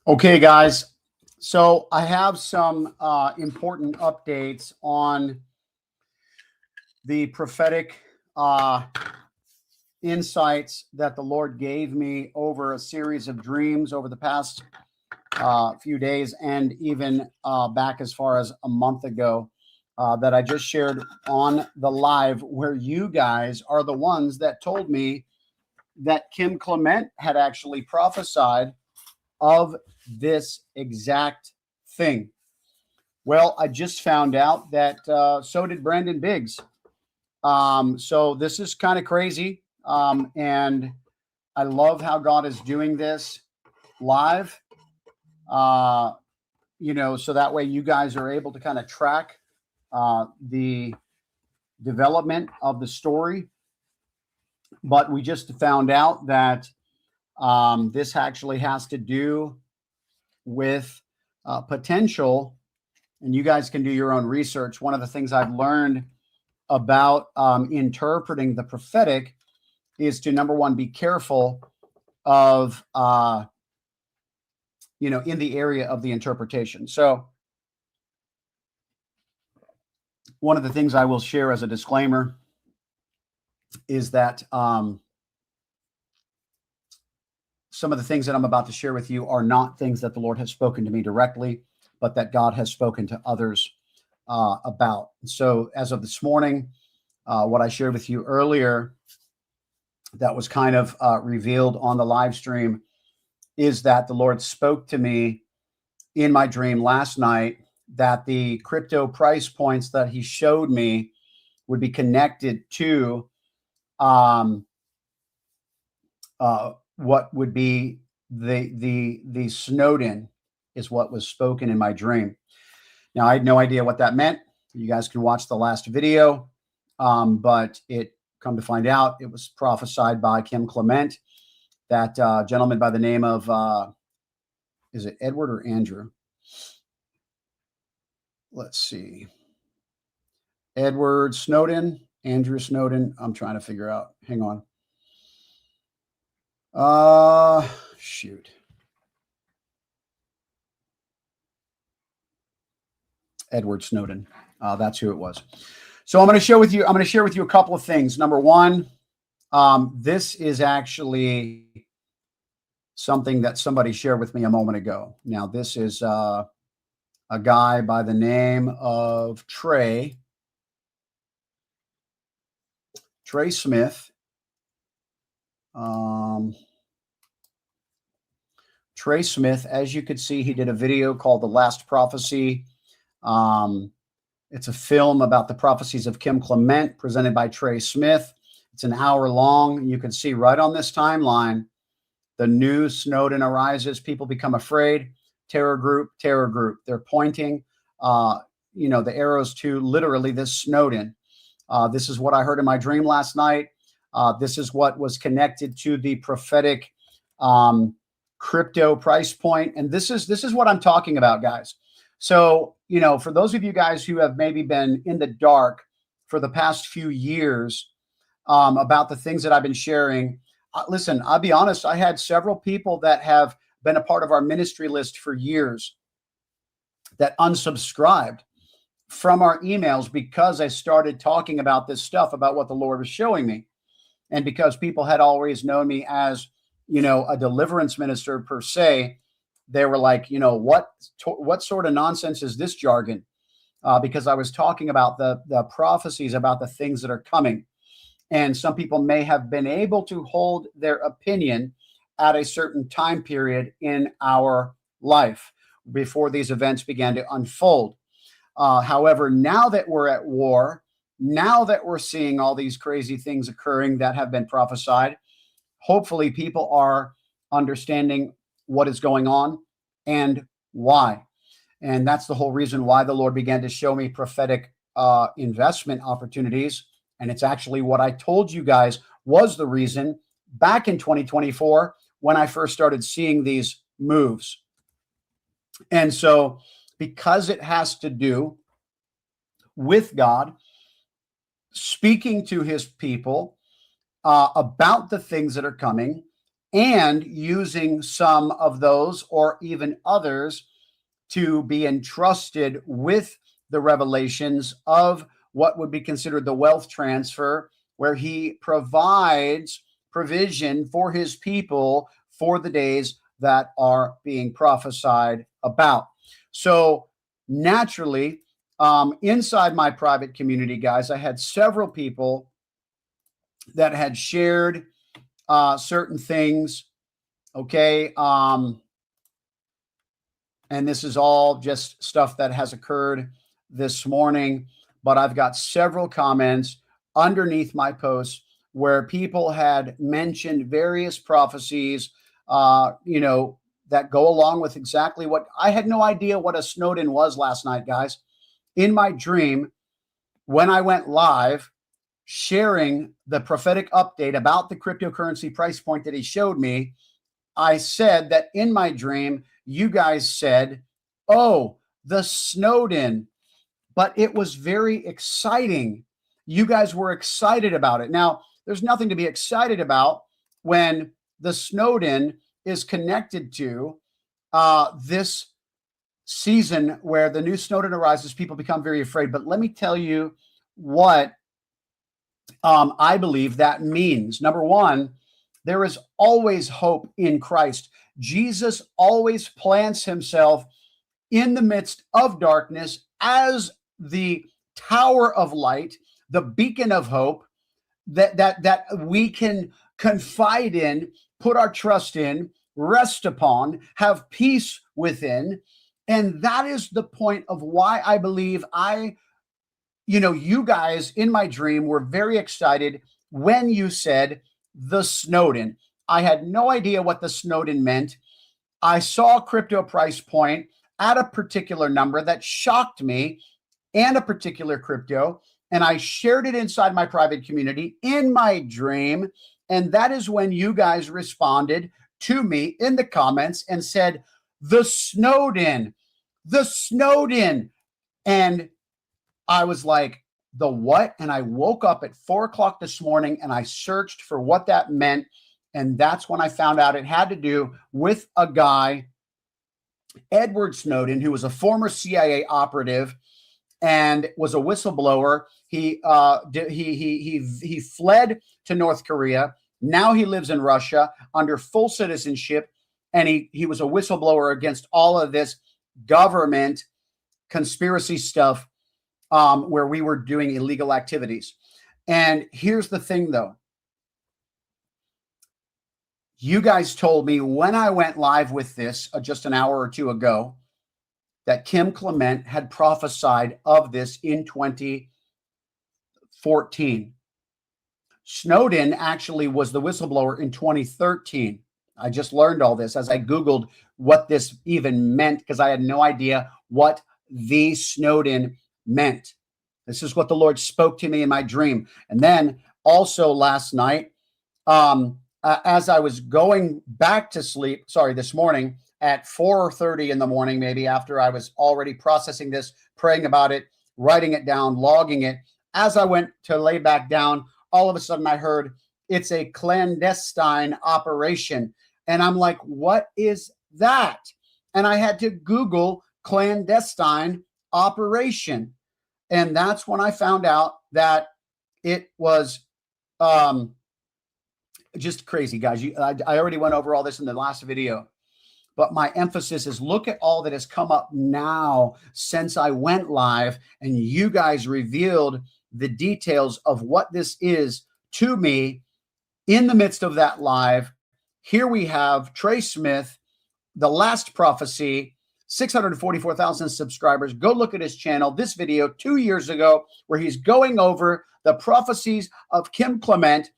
Okay, guys. So I have some important updates on the prophetic insights that the Lord gave me over a series of dreams over the past few days, and even back as far as a month ago, that I just shared on the live, where you guys are the ones that told me that Kim Clement had actually prophesied of this exact thing. Well, I just found out that so did Brandon Biggs. So this is kind of crazy. And I love how God is doing this live, so that way you guys are able to kind of track the development of the story. But we just found out that this actually has to do with potential, and you guys can do your own research. One of the things I've learned about interpreting the prophetic is to, number one, be careful of, in the area of the interpretation. So one of the things I will share as a disclaimer is that some of the things that I'm about to share with you are not things that the Lord has spoken to me directly, but that God has spoken to others about. So as of this morning, what I shared with you earlier that was kind of revealed on the live stream is that the Lord spoke to me in my dream last night that the crypto price points that he showed me would be connected to what would be the Snowden, is what was spoken in my dream. Now, I had no idea what that meant. You guys can watch the last video, but it come to find out it was prophesied by Kim Clement, that gentleman by the name of is it Edward or Andrew? Let's see. Edward Snowden, Andrew Snowden. I'm trying to figure out. Hang on. Shoot. Edward Snowden. That's who it was. So I'm going to share with you a couple of things. Number one, this is actually something that somebody shared with me a moment ago. Now, this is a guy by the name of Trey Smith. Trey Smith, as you could see, he did a video called The Last Prophecy. It's a film about the prophecies of Kim Clement presented by Trey Smith. It's an hour long. You can see right on this timeline, the new Snowden arises. People become afraid. Terror group. They're pointing, the arrows to literally this Snowden. This is what I heard in my dream last night. This is what was connected to the prophetic crypto price point. And this is what I'm talking about, guys. So, for those of you guys who have maybe been in the dark for the past few years about the things that I've been sharing, listen, I'll be honest, I had several people that have been a part of our ministry list for years that unsubscribed from our emails because I started talking about this stuff, about what the Lord was showing me. And because people had always known me as, a deliverance minister per se, they were like, what sort of nonsense is this jargon? Because I was talking about the prophecies about the things that are coming. And some people may have been able to hold their opinion at a certain time period in our life before these events began to unfold. However, now that we're at war, now that we're seeing all these crazy things occurring that have been prophesied, hopefully people are understanding what is going on and why. And that's the whole reason why the Lord began to show me prophetic investment opportunities. And it's actually what I told you guys was the reason back in 2024 when I first started seeing these moves. And so because it has to do with God speaking to his people about the things that are coming, and using some of those or even others to be entrusted with the revelations of what would be considered the wealth transfer, where he provides provision for his people for the days that are being prophesied about. So naturally, inside my private community, guys, I had several people that had shared certain things. Okay. And this is all just stuff that has occurred this morning, but I've got several comments underneath my posts where people had mentioned various prophecies, that go along with exactly what I had no idea what a Snowden was last night, guys. In my dream, when I went live, sharing the prophetic update about the cryptocurrency price point that he showed me, I said that in my dream, you guys said, oh, the Snowden, but it was very exciting. You guys were excited about it. Now, there's nothing to be excited about when the Snowden is connected to this season where the new Snowden arises, people become very afraid. But let me tell you what I believe that means. Number one, there is always hope in Christ. Jesus always plants himself in the midst of darkness as the tower of light, the beacon of hope that we can confide in, put our trust in, rest upon, have peace within. And that is the point of why I believe you guys in my dream were very excited when you said the Snowden. I had no idea what the Snowden meant. I saw a crypto price point at a particular number that shocked me and a particular crypto, and I shared it inside my private community in my dream. And that is when you guys responded to me in the comments and said, the Snowden. And I was like, the what? And I woke up at 4:00 this morning and I searched for what that meant. And that's when I found out it had to do with a guy, Edward Snowden, who was a former CIA operative and was a whistleblower. He fled to North Korea. Now he lives in Russia under full citizenship. And he was a whistleblower against all of this government conspiracy stuff, where we were doing illegal activities. And here's the thing, though. You guys told me when I went live with this just an hour or two ago that Kim Clement had prophesied of this in 2014. Snowden actually was the whistleblower in 2013. I just learned all this as I Googled what this even meant because I had no idea what the Snowden meant. This is what the Lord spoke to me in my dream. And then also last night, as I was going back to sleep, this morning at 4:30 in the morning, maybe after I was already processing this, praying about it, writing it down, logging it. As I went to lay back down, all of a sudden I heard it's a clandestine operation. And I'm like, what is that? And I had to Google clandestine operation. And that's when I found out that it was just crazy, guys. I already went over all this in the last video, but my emphasis is look at all that has come up now since I went live and you guys revealed the details of what this is to me in the midst of that live. Here we have Trey Smith, the last prophecy, 644,000 subscribers. Go look at his channel, this video 2 years ago, where he's going over the prophecies of Kim Clement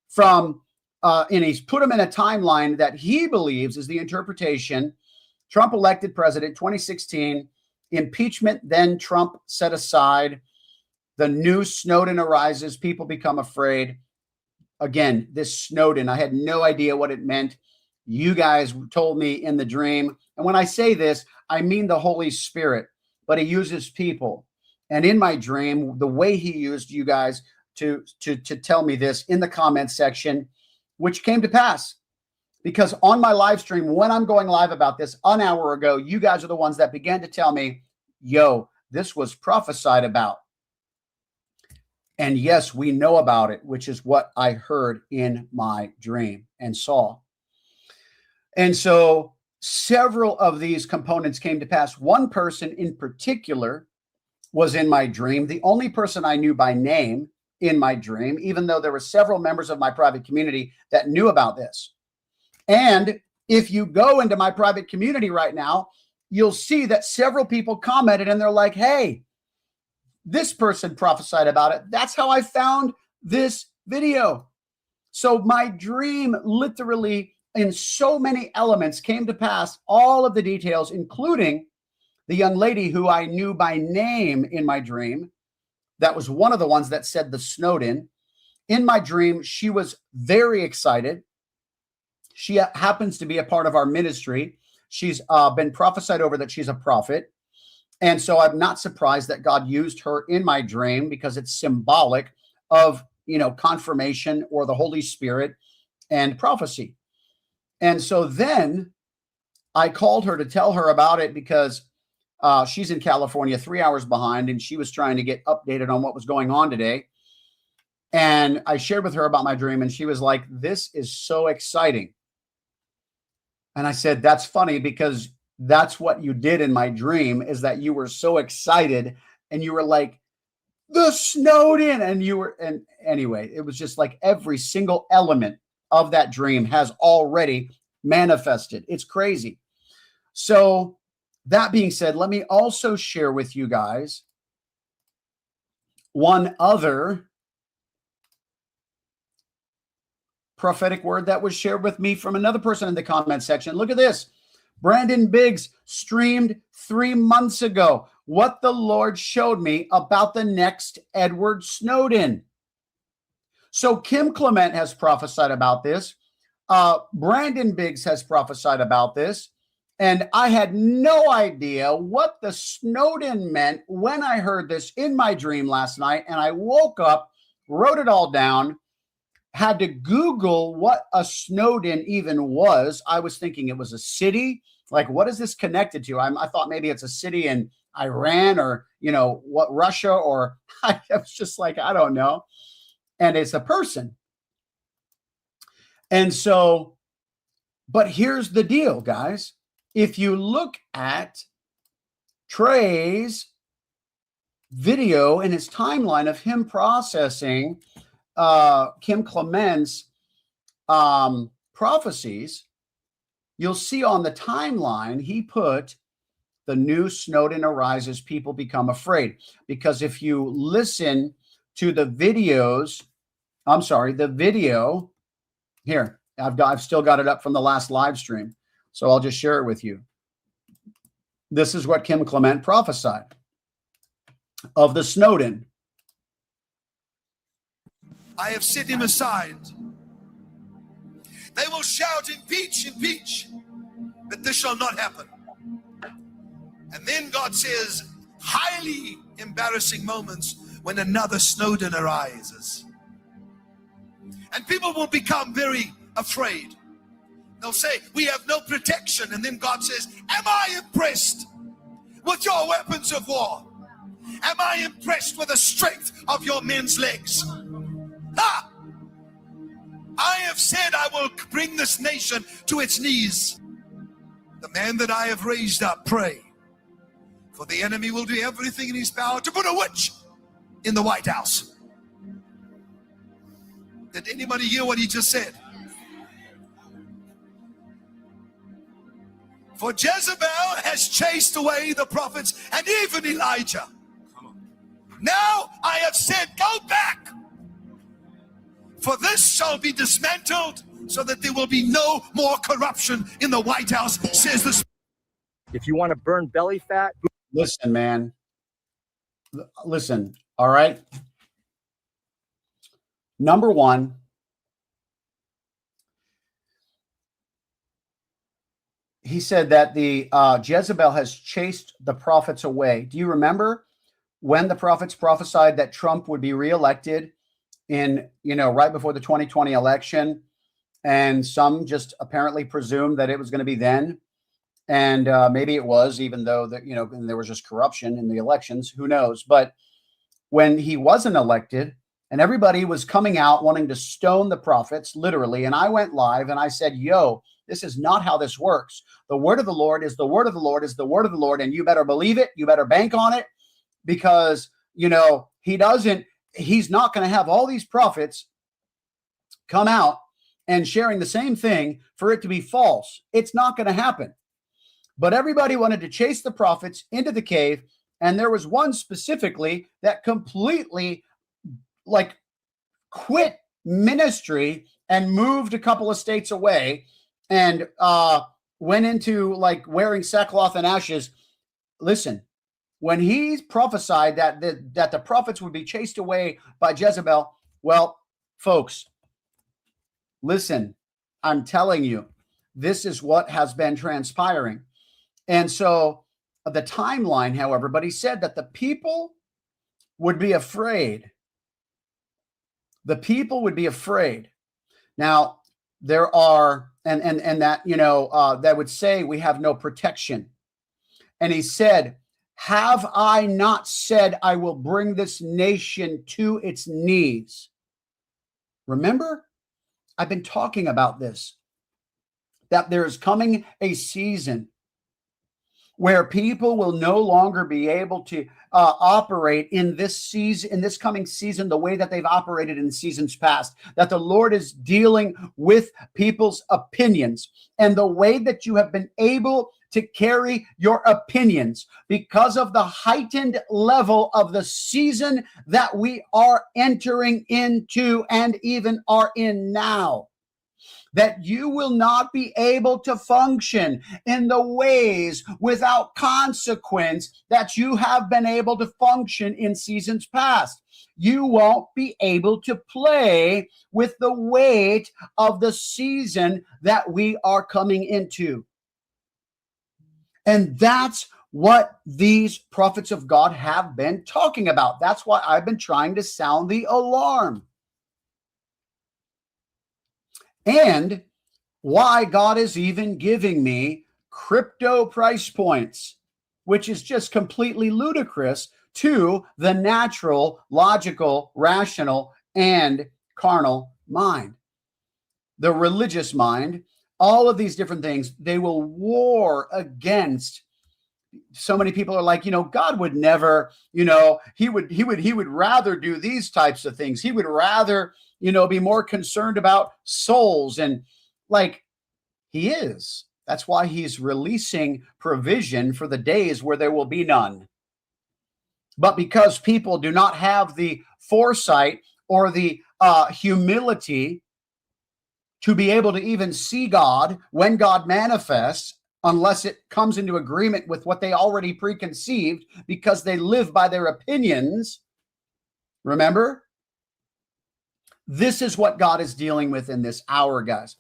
from, and he's put them in a timeline that he believes is the interpretation. Trump elected president, 2016, impeachment, then Trump set aside. The new Snowden arises, people become afraid. Again, this Snowden, I had no idea what it meant. You guys told me in the dream. And when I say this, I mean the Holy Spirit, but he uses people. And in my dream, the way he used you guys to tell me this in the comment section, which came to pass. Because on my live stream, when I'm going live about this an hour ago, you guys are the ones that began to tell me, yo, this was prophesied about. And yes, we know about it, which is what I heard in my dream and saw. And so several of these components came to pass. One person in particular was in my dream, the only person I knew by name in my dream, even though there were several members of my private community that knew about this. And if you go into my private community right now, you'll see that several people commented and they're like, hey, this person prophesied about it. That's how I found this video. So my dream literally in so many elements came to pass, all of the details, including the young lady who I knew by name in my dream. That was one of the ones that said the Snowden. In my dream, she was very excited. She happens to be a part of our ministry. She's been prophesied over that she's a prophet. And so I'm not surprised that God used her in my dream because it's symbolic of, confirmation or the Holy Spirit and prophecy. And so then I called her to tell her about it because she's in California, 3 hours behind, and she was trying to get updated on what was going on today. And I shared with her about my dream, and she was like, this is so exciting. And I said, that's funny because that's what you did in my dream, is that you were so excited and you were like, the Snowden. And anyway, it was just like every single element of that dream has already manifested. It's crazy. So that being said, let me also share with you guys one other prophetic word that was shared with me from another person in the comment section. Look at this. Brandon Biggs streamed 3 months ago what the Lord showed me about the next Edward Snowden. So Kim Clement has prophesied about this. Brandon Biggs has prophesied about this. And I had no idea what the Snowden meant when I heard this in my dream last night. And I woke up, wrote it all down, had to Google what a Snowden even was. I was thinking it was a city. Like, what is this connected to? I thought maybe it's a city in Iran or, what, Russia, or I was just like, I don't know. And it's a person. And so, but here's the deal, guys. If you look at Trey's video and his timeline of him processing Kim Clement's prophecies, you'll see on the timeline, he put the new Snowden arises, people become afraid. Because if you listen to the videos, the video here, I've still got it up from the last live stream. So I'll just share it with you. This is what Kim Clement prophesied of the Snowden. I have set him aside. They will shout, impeach, impeach, but this shall not happen. And then God says, highly embarrassing moments when another Snowden arises. And people will become very afraid. They'll say, we have no protection. And then God says, am I impressed with your weapons of war? Am I impressed with the strength of your men's legs? Ha! I have said I will bring this nation to its knees. The man that I have raised up, pray. For the enemy will do everything in his power to put a witch in the White House. Did anybody hear what he just said? For Jezebel has chased away the prophets and even Elijah. Now I have said, go back. For this shall be dismantled so that there will be no more corruption in the White House, says the Spirit. If you want to burn belly fat. Listen, man. Listen, all right? Number one, he said that the Jezebel has chased the prophets away. Do you remember when the prophets prophesied that Trump would be reelected in, right before the 2020 election? And some just apparently presumed that it was going to be then. And maybe it was, even though that, you know, there was just corruption in the elections, who knows? But when he wasn't elected and everybody was coming out wanting to stone the prophets, literally, and I went live and I said, yo, this is not how this works. The word of the Lord is the word of the Lord is the word of the Lord. And you better believe it. You better bank on it, because, you know, he's not going to have all these prophets come out and sharing the same thing for it to be false. It's not going to happen. But everybody wanted to chase the prophets into the cave. And there was one specifically that completely like quit ministry and moved a couple of states away and went into like wearing sackcloth and ashes. Listen, when he prophesied that the prophets would be chased away by Jezebel, well, folks, listen, I'm telling you, this is what has been transpiring. And so the timeline, however, but he said that the people would be afraid. The people would be afraid. Now, there are, and that, you know, that would say we have no protection. And he said, have I not said I will bring this nation to its knees? Remember, I've been talking about this, that there is coming a season where people will no longer be able to operate in this season, in this coming season, the way that they've operated in seasons past, that the Lord is dealing with people's opinions and the way that you have been able to carry your opinions because of the heightened level of the season that we are entering into and even are in now. That you will not be able to function in the ways without consequence that you have been able to function in seasons past. You won't be able to play with the weight of the season that we are coming into. And that's what these prophets of God have been talking about. That's why I've been trying to sound the alarm. And why God is even giving me crypto price points, which is just completely ludicrous to the natural, logical, rational, and carnal mind. The religious mind, all of these different things, they will war against. So many people are like, you know, God would never, you know, he would rather do these types of things. He would rather, you know, be more concerned about souls, and like he is. That's why he's releasing provision for the days where there will be none. But because people do not have the foresight or the humility to be able to even see God when God manifests, unless it comes into agreement with what they already preconceived, because they live by their opinions. Remember? This is what God is dealing with in this hour, guys.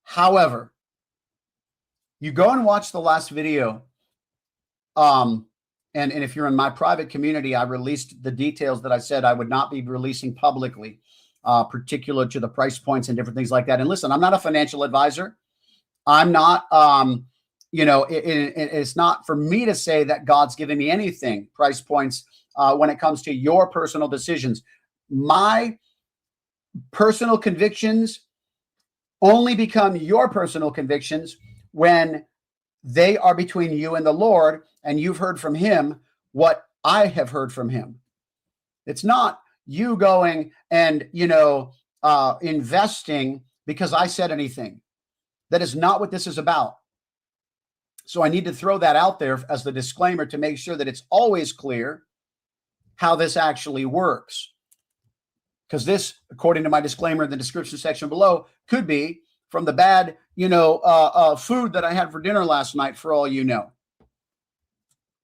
However, you go and watch the last video. And if you're in my private community, I released the details that I said I would not be releasing publicly, particular to the price points and different things like that. And listen, I'm not a financial advisor. I'm not, you know, it's not for me to say that God's giving me anything, price points, when it comes to your personal decisions. My personal convictions only become your personal convictions when they are between you and the Lord, and you've heard from him what I have heard from him. It's not you going and, you know, investing because I said anything. That is not what this is about. So I need to throw that out there as the disclaimer to make sure that it's always clear how this actually works. Because this, according to my disclaimer in the description section below, could be from the bad, you know, food that I had for dinner last night, for all you know.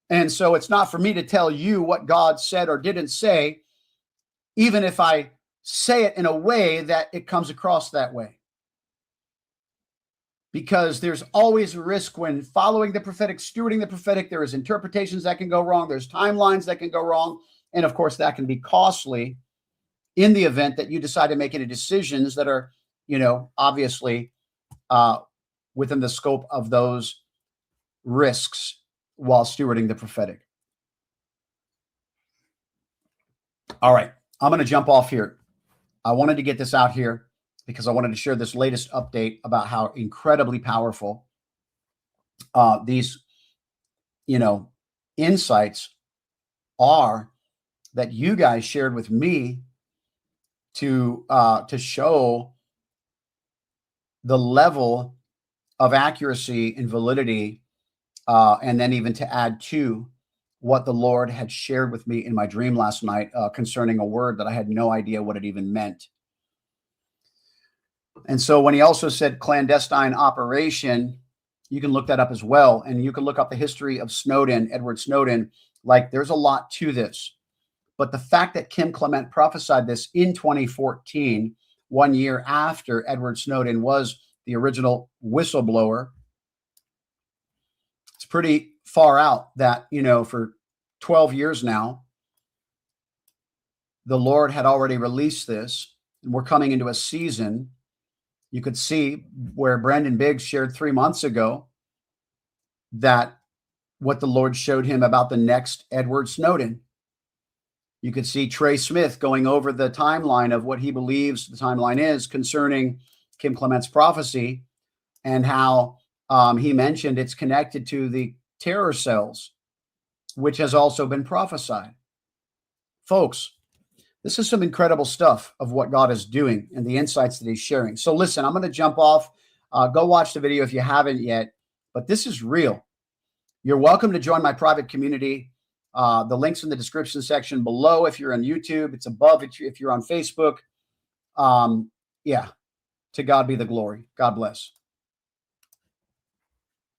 And so it's not for me to tell you what God said or didn't say, even if I say it in a way that it comes across that way. Because there's always a risk when following the prophetic, stewarding the prophetic. There is interpretations that can go wrong. There's timelines that can go wrong. And of course, that can be costly in the event that you decide to make any decisions that are obviously within the scope of those risks while stewarding the prophetic. All right, I'm going to jump off here. I wanted to get this out here because I wanted to share this latest update about how incredibly powerful these, insights are that you guys shared with me to show the level of accuracy and validity, and then even to add to what the Lord had shared with me in my dream last night concerning a word that I had no idea what it even meant. And so when he also said clandestine operation, you can look that up as well. And you can look up the history of Snowden, Edward Snowden. Like, there's a lot to this. But the fact that Kim Clement prophesied this in 2014, 1 year after Edward Snowden was the original whistleblower, it's pretty far out that, for 12 years now, the Lord had already released this. And we're coming into a season. You could see where Brandon Biggs shared 3 months ago that what the Lord showed him about the next Edward Snowden. You could see Trey Smith going over the timeline of what he believes the timeline is concerning Kim Clement's prophecy, and how he mentioned it's connected to the terror cells, which has also been prophesied. Folks, this is some incredible stuff of what God is doing and the insights that he's sharing. So listen, I'm going to jump off. Go watch the video if you haven't yet, but this is real. You're welcome to join my private community. The link's in the description section below if you're on YouTube. It's above if you're on Facebook. Yeah, to God be the glory. God bless.